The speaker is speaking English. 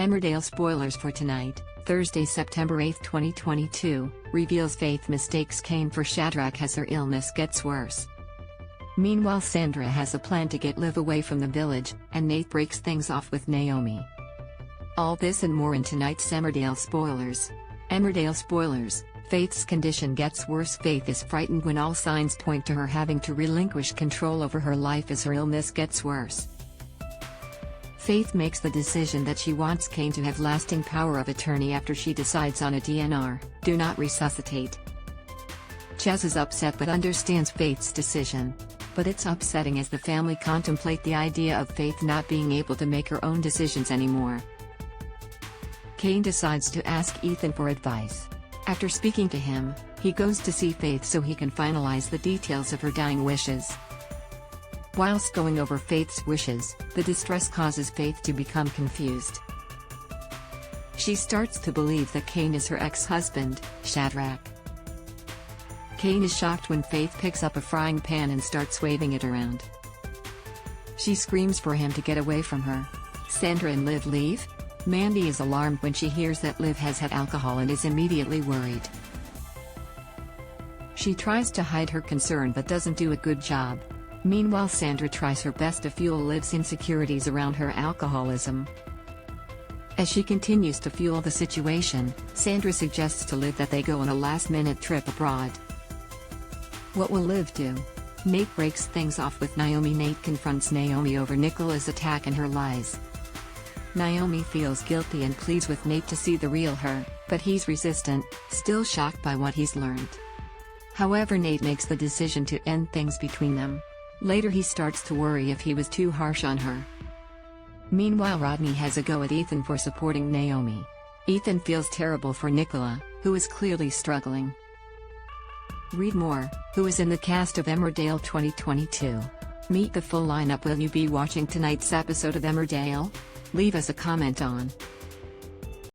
Emmerdale spoilers for tonight, Thursday, September 8, 2022, reveals Faith mistakes Cain for Shadrach as her illness gets worse. Meanwhile, Sandra has a plan to get Liv away from the village, and Nate breaks things off with Naomi. All this and more in tonight's Emmerdale spoilers. Emmerdale spoilers. Faith's condition gets worse. Faith is frightened when all signs point to her having to relinquish control over her life as her illness gets worse. Faith makes the decision that she wants Cain to have lasting power of attorney after she decides on a DNR, do not resuscitate. Chaz is upset but understands Faith's decision. But it's upsetting as the family contemplate the idea of Faith not being able to make her own decisions anymore. Cain decides to ask Ethan for advice. After speaking to him, he goes to see Faith so he can finalize the details of her dying wishes. Whilst going over Faith's wishes, the distress causes Faith to become confused. She starts to believe that Cain is her ex-husband, Shadrach. Cain is shocked when Faith picks up a frying pan and starts waving it around. She screams for him to get away from her. Sandra and Liv leave. Mandy is alarmed when she hears that Liv has had alcohol and is immediately worried. She tries to hide her concern but doesn't do a good job. Meanwhile, Sandra tries her best to fuel Liv's insecurities around her alcoholism. As she continues to fuel the situation, Sandra suggests to Liv that they go on a last-minute trip abroad. What will Liv do? Nate breaks things off with Naomi. Nate confronts Naomi over Nicola's attack and her lies. Naomi feels guilty and pleads with Nate to see the real her, but he's resistant, still shocked by what he's learned. However, Nate makes the decision to end things between them. Later, he starts to worry if he was too harsh on her. Meanwhile, Rodney has a go at Ethan for supporting Naomi. Ethan feels terrible for Nicola, who is clearly struggling. Read more. Who is in the cast of Emmerdale 2022? Meet the full lineup. Will you be watching tonight's episode of Emmerdale? Leave us a comment on